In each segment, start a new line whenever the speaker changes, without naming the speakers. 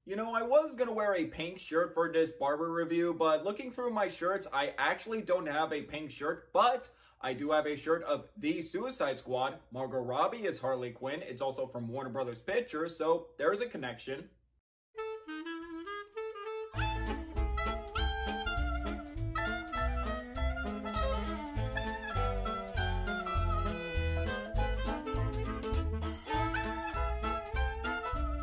You know, I was gonna wear a pink shirt for this Barbie review, but looking through my shirts, I actually don't have a pink shirt, but I do have a shirt of The Suicide Squad. Margot Robbie is Harley Quinn. It's also from Warner Brothers Pictures, so there's a connection.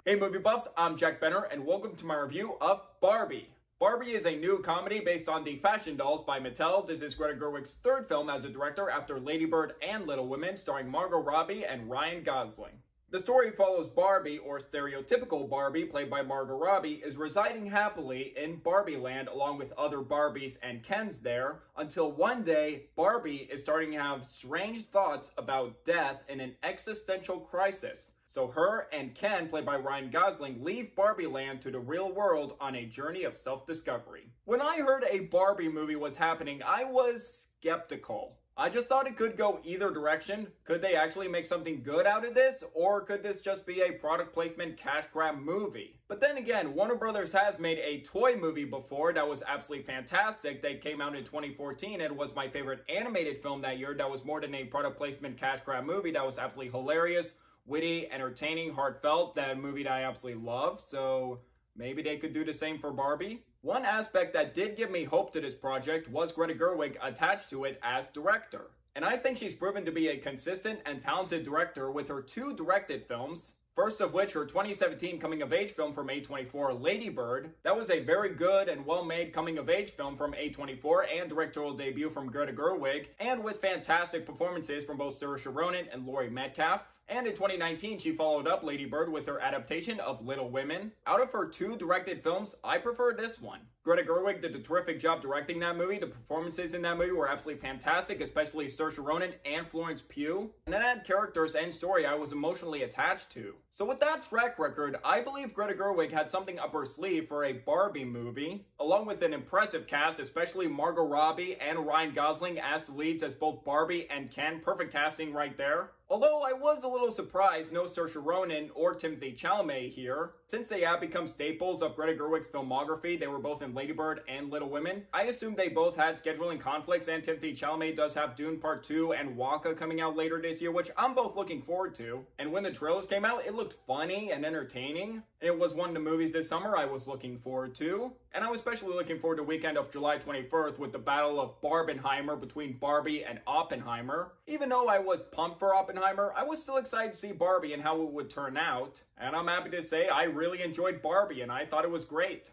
Hey movie buffs, I'm Jack Benner and welcome to my review of Barbie. Barbie is a new comedy based on the fashion dolls by Mattel. This is Greta Gerwig's third film as a director after Lady Bird and Little Women, starring Margot Robbie and Ryan Gosling. The story follows Barbie, or stereotypical Barbie, played by Margot Robbie, is residing happily in Barbie land along with other Barbies and Kens there, until one day, Barbie is starting to have strange thoughts about death and an existential crisis. So her and Ken, played by Ryan Gosling, leave Barbie land to the real world on a journey of self-discovery. When I heard a Barbie movie was happening, I was skeptical. I just thought it could go either direction. Could they actually make something good out of this? Or could this just be a product placement cash grab movie? But then again, Warner Brothers has made a toy movie before that was absolutely fantastic. That came out in 2014 and was my favorite animated film that year. That was more than a product placement cash grab movie. That was absolutely hilarious, witty, entertaining, heartfelt. That movie that I absolutely love. So maybe they could do the same for Barbie. One aspect that did give me hope to this project was Greta Gerwig attached to it as director. And I think she's proven to be a consistent and talented director with her two directed films. First of which, her 2017 coming-of-age film from A24, Lady Bird. That was a very good and well-made coming-of-age film from A24 and directorial debut from Greta Gerwig, and with fantastic performances from both Saoirse Ronan and Laurie Metcalf. And in 2019, she followed up Lady Bird with her adaptation of Little Women. Out of her two directed films, I prefer this one. Greta Gerwig did a terrific job directing that movie. The performances in that movie were absolutely fantastic, especially Saoirse Ronan and Florence Pugh. And it had characters and story I was emotionally attached to. So with that track record, I believe Greta Gerwig had something up her sleeve for a Barbie movie, along with an impressive cast, especially Margot Robbie and Ryan Gosling as the leads as both Barbie and Ken. Perfect casting right there. Although I was a little surprised no Saoirse Ronan or Timothée Chalamet here. Since they have become staples of Greta Gerwig's filmography, they were both in Lady Bird and Little Women. I assume they both had scheduling conflicts, and Timothée Chalamet does have Dune Part 2 and Wonka coming out later this year, which I'm both looking forward to. And when the trailers came out, it looked funny and entertaining. And it was one of the movies this summer I was looking forward to. And I was especially looking forward to the weekend of July 21st with the battle of Barbenheimer between Barbie and Oppenheimer. Even though I was pumped for Oppenheimer, I was still excited to see Barbie and how it would turn out. And I'm happy to say I really enjoyed Barbie and I thought it was great.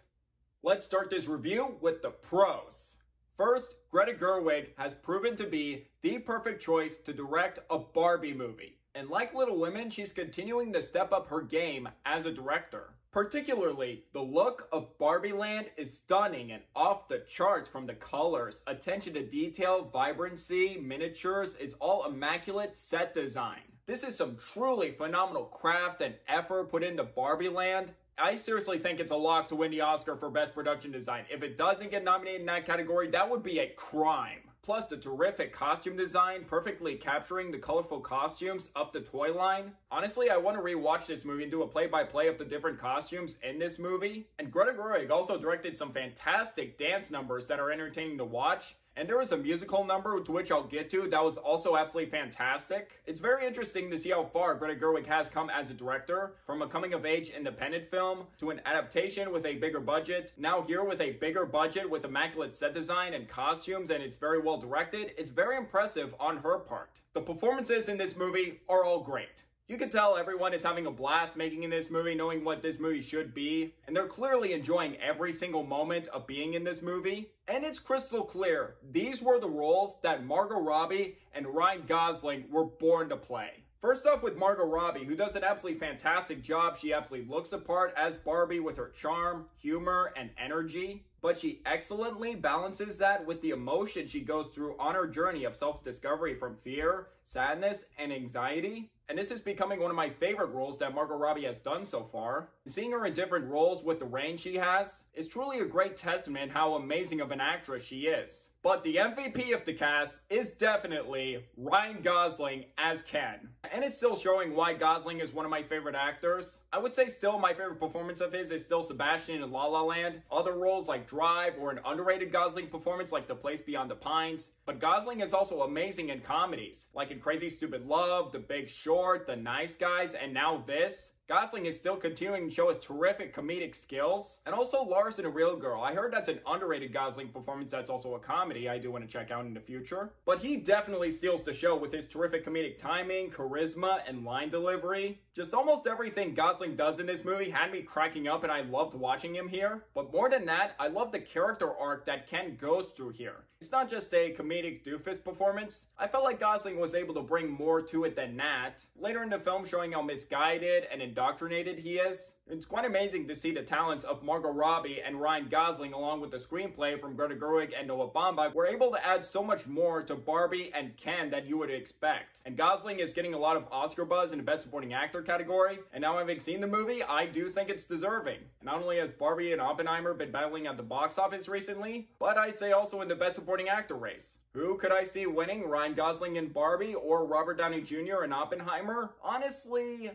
Let's start this review with the pros. First, Greta Gerwig has proven to be the perfect choice to direct a Barbie movie. And like Little Women, she's continuing to step up her game as a director. Particularly, the look of Barbie Land is stunning and off the charts, from the colors, attention to detail, vibrancy, miniatures, is all immaculate set design. This is some truly phenomenal craft and effort put into Barbie Land. I seriously think it's a lock to win the Oscar for Best Production Design. If it doesn't get nominated in that category, that would be a crime. Plus the terrific costume design, perfectly capturing the colorful costumes of the toy line. Honestly, I want to rewatch this movie and do a play-by-play of the different costumes in this movie. And Greta Gerwig also directed some fantastic dance numbers that are entertaining to watch. And there was a musical number, to which I'll get to, that was also absolutely fantastic. It's very interesting to see how far Greta Gerwig has come as a director, from a coming-of-age independent film to an adaptation with a bigger budget. Now here with a bigger budget with immaculate set design and costumes, and it's very well directed. It's very impressive on her part. The performances in this movie are all great. You can tell everyone is having a blast making in this movie, knowing what this movie should be, and they're clearly enjoying every single moment of being in this movie. And it's crystal clear, these were the roles that Margot Robbie and Ryan Gosling were born to play. First off with Margot Robbie, who does an absolutely fantastic job. She absolutely looks the part as Barbie with her charm, humor, and energy. but she excellently balances that with the emotion she goes through on her journey of self-discovery from fear, sadness, and anxiety. And this is becoming one of my favorite roles that Margot Robbie has done so far. And seeing her in different roles with the range she has is truly a great testament how amazing of an actress she is. But the MVP of the cast is definitely Ryan Gosling as Ken. And it's still showing why Gosling is one of my favorite actors. I would say still my favorite performance of his is still Sebastian in La La Land. Other roles like Drive or an underrated Gosling performance like The Place Beyond the Pines. But Gosling is also amazing in comedies, like in Crazy Stupid Love, The Big Short, The Nice Guys, and now this. Gosling is still continuing to show his terrific comedic skills. And also Lars in A Real Girl. I heard that's an underrated Gosling performance that's also a comedy I do want to check out in the future. But he definitely steals the show with his terrific comedic timing, charisma, and line delivery. Just almost everything Gosling does in this movie had me cracking up and I loved watching him here. But more than that, I love the character arc that Ken goes through here. It's not just a comedic doofus performance. I felt like Gosling was able to bring more to it than that. Later in the film showing how misguided and indoctrinated he is. It's quite amazing to see the talents of Margot Robbie and Ryan Gosling along with the screenplay from Greta Gerwig and Noah Baumbach were able to add so much more to Barbie and Ken that you would expect. And Gosling is getting a lot of Oscar buzz in the Best Supporting Actor category, and now having seen the movie, I do think it's deserving. And not only has Barbie and Oppenheimer been battling at the box office recently, but I'd say also in the Best Supporting Actor race. Who could I see winning, Ryan Gosling in Barbie or Robert Downey Jr. in Oppenheimer? Honestly,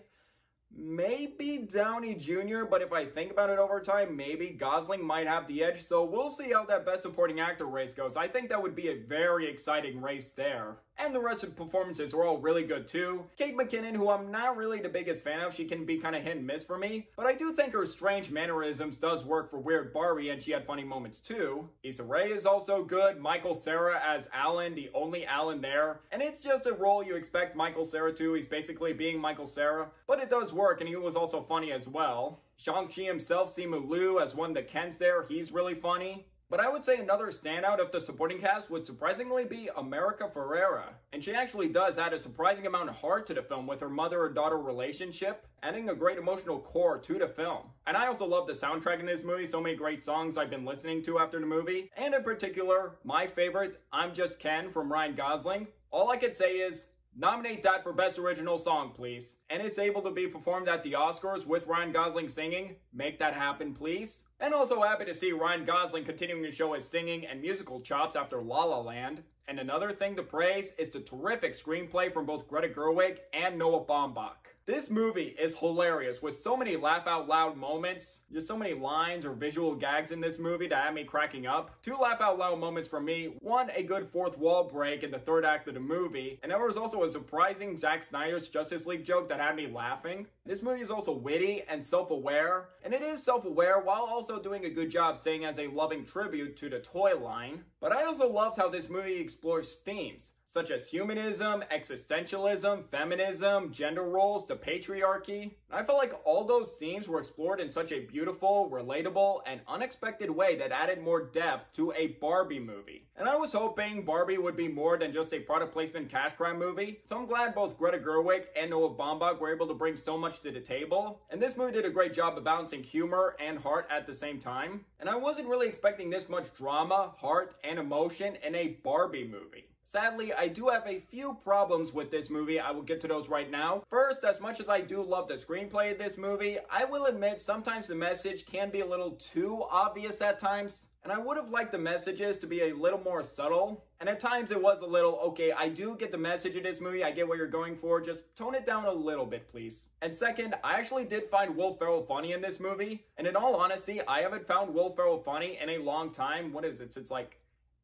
maybe Downey Jr., but if I think about it over time, maybe Gosling might have the edge, so we'll see how that Best Supporting Actor race goes. I think that would be a very exciting race there. And the rest of the performances were all really good too. Kate McKinnon, who I'm not really the biggest fan of, she can be kind of hit and miss for me, but I do think her strange mannerisms does work for Weird Barbie, and she had funny moments too. Issa Rae is also good, Michael Cera as Alan, the only Alan there, and it's just a role you expect Michael Cera to. He's basically being Michael Cera, but it does work, and he was also funny as well. Shang-Chi himself, Simu Liu, as one of the Kens there, he's really funny. But I would say another standout of the supporting cast would surprisingly be America Ferrera. And she actually does add a surprising amount of heart to the film with her mother-daughter relationship, adding a great emotional core to the film. And I also love the soundtrack in this movie, so many great songs I've been listening to after the movie. And in particular, my favorite, I'm Just Ken from Ryan Gosling. All I could say is, nominate that for Best Original Song, please. And it's able to be performed at the Oscars with Ryan Gosling singing. Make that happen, please. And also happy to see Ryan Gosling continuing to show his singing and musical chops after La La Land. And another thing to praise is the terrific screenplay from both Greta Gerwig and Noah Baumbach. This movie is hilarious with so many laugh out loud moments, just so many lines or visual gags in this movie that had me cracking up. 2 laugh out loud moments from me, 1 a good fourth wall break in the third act of the movie, and there was also a surprising Zack Snyder's Justice League joke that had me laughing. This movie is also witty and self-aware, and it is self-aware while also doing a good job staying as a loving tribute to the toy line. But I also loved how this movie explores themes such as humanism, existentialism, feminism, gender roles, the patriarchy. And I felt like all those themes were explored in such a beautiful, relatable, and unexpected way that added more depth to a Barbie movie. And I was hoping Barbie would be more than just a product placement cash grab movie, so I'm glad both Greta Gerwig and Noah Baumbach were able to bring so much to the table. And this movie did a great job of balancing humor and heart at the same time. And I wasn't really expecting this much drama, heart, and emotion in a Barbie movie. Sadly, I do have a few problems with this movie. I will get to those right now. First, as much as I do love the screenplay of this movie, I will admit sometimes the message can be a little too obvious at times. And I would have liked the messages to be a little more subtle. And at times it was a little, okay, I do get the message of this movie, I get what you're going for, just tone it down a little bit, please. And second, I actually did find Will Ferrell funny in this movie. And in all honesty, I haven't found Will Ferrell funny in a long time. What is it? It's like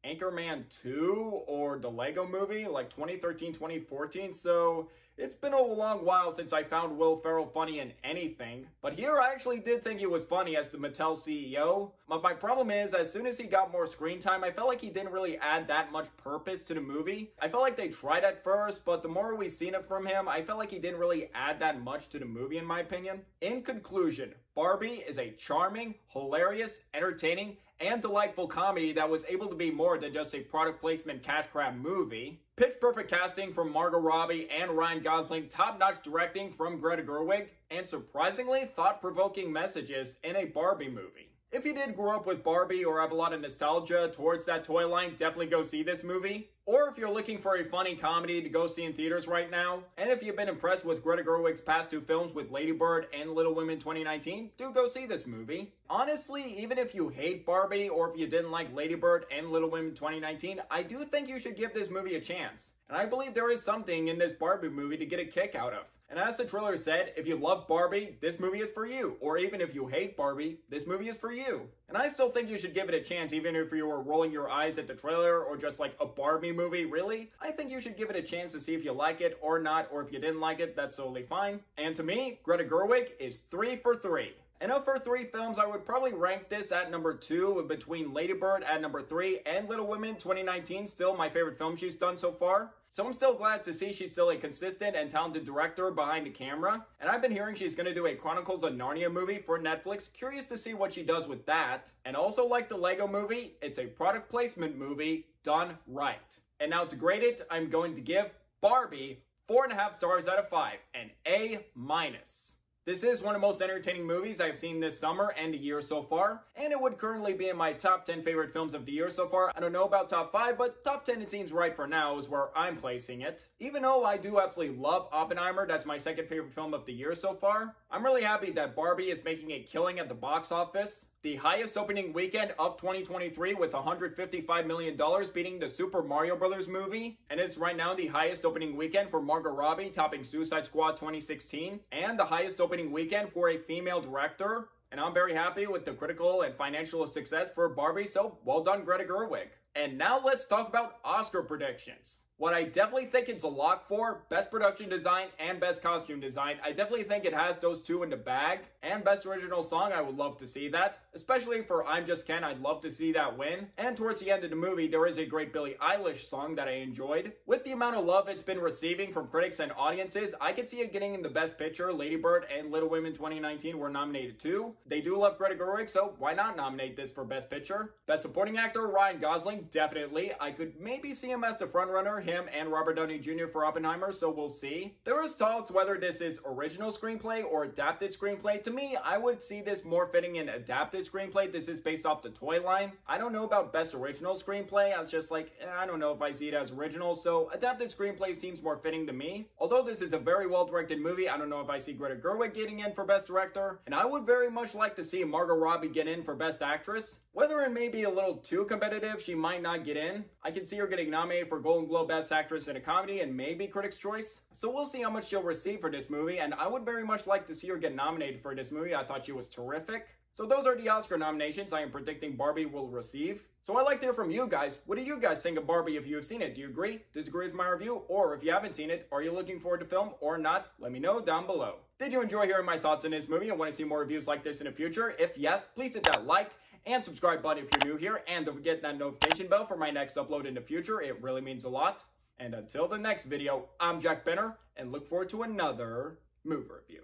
Anchorman 2 or the Lego movie, like 2013, 2014, so it's been a long while since I found Will Ferrell funny in anything. But here I actually did think he was funny as the Mattel CEO. But my problem is, as soon as he got more screen time, I felt like he didn't really add that much purpose to the movie. I felt like they tried at first, but the more we've seen it from him, I felt like he didn't really add that much to the movie in my opinion. In conclusion, Barbie is a charming, hilarious, entertaining, and delightful comedy that was able to be more than just a product placement cash grab movie. Pitch perfect casting from Margot Robbie and Ryan Gosling, top-notch directing from Greta Gerwig, and surprisingly thought-provoking messages in a Barbie movie. If you did grow up with Barbie or have a lot of nostalgia towards that toy line, definitely go see this movie. Or if you're looking for a funny comedy to go see in theaters right now, and if you've been impressed with Greta Gerwig's past two films with Lady Bird and Little Women 2019, do go see this movie. Honestly, even if you hate Barbie or if you didn't like Lady Bird and Little Women 2019, I do think you should give this movie a chance. And I believe there is something in this Barbie movie to get a kick out of. And as the trailer said, if you love Barbie, this movie is for you. Or even if you hate Barbie, this movie is for you. And I still think you should give it a chance, even if you were rolling your eyes at the trailer or just like a Barbie movie, really. I think you should give it a chance to see if you like it or not, or if you didn't like it, that's totally fine. And to me, Greta Gerwig is 3 for 3. And of her 3 films, I would probably rank this at number 2, between Lady Bird at number 3 and Little Women 2019, still my favorite film she's done so far. So I'm still glad to see she's still a consistent and talented director behind the camera. And I've been hearing she's going to do a Chronicles of Narnia movie for Netflix. Curious to see what she does with that. And also like the Lego movie, it's a product placement movie done right. And now to grade it, I'm going to give Barbie 4.5 stars out of 5, an A-. This is one of the most entertaining movies I've seen this summer and the year so far, and it would currently be in my top 10 favorite films of the year so far. I don't know about top 5, but top 10 it seems right for now is where I'm placing it. Even though I do absolutely love Oppenheimer, that's my second favorite film of the year so far, I'm really happy that Barbie is making a killing at the box office. The highest opening weekend of 2023 with $155 million, beating the Super Mario Bros. Movie. And it's right now the highest opening weekend for Margot Robbie, topping Suicide Squad 2016. And the highest opening weekend for a female director. And I'm very happy with the critical and financial success for Barbie, so well done, Greta Gerwig. And now let's talk about Oscar predictions. What I definitely think it's a lock for, Best Production Design and Best Costume Design. I definitely think it has those two in the bag. And Best Original Song, I would love to see that. Especially for I'm Just Ken, I'd love to see that win. And towards the end of the movie, there is a great Billie Eilish song that I enjoyed. With the amount of love it's been receiving from critics and audiences, I could see it getting in the Best Picture. Lady Bird and Little Women 2019 were nominated too. They do love Greta Gerwig, so why not nominate this for Best Picture? Best Supporting Actor, Ryan Gosling, definitely. I could maybe see him as the frontrunner, him and Robert Downey Jr. for Oppenheimer, so we'll see. There is talks whether this is original screenplay or adapted screenplay. To me, I would see this more fitting in adapted screenplay. This is based off the toy line. I don't know about best original screenplay. I was just like, I don't know if I see it as original, so adapted screenplay seems more fitting to me. Although this is a very well-directed movie, I don't know if I see Greta Gerwig getting in for best director, and I would very much like to see Margot Robbie get in for best actress. Whether it may be a little too competitive, she might not get in. I can see her getting nominated for Golden Globe Best Actress in a Comedy and maybe Critics' Choice. So we'll see how much she'll receive for this movie, and I would very much like to see her get nominated for this movie. I thought she was terrific. So those are the Oscar nominations I am predicting Barbie will receive. So I'd like to hear from you guys. What do you guys think of Barbie if you have seen it? Do you agree, disagree with my review? Or if you haven't seen it, are you looking forward to film or not? Let me know down below. Did you enjoy hearing my thoughts on this movie and want to see more reviews like this in the future? If yes, please hit that like and subscribe button if you're new here. And don't forget that notification bell for my next upload in the future. It really means a lot. And until the next video, I'm Jack Benner, and look forward to another movie review.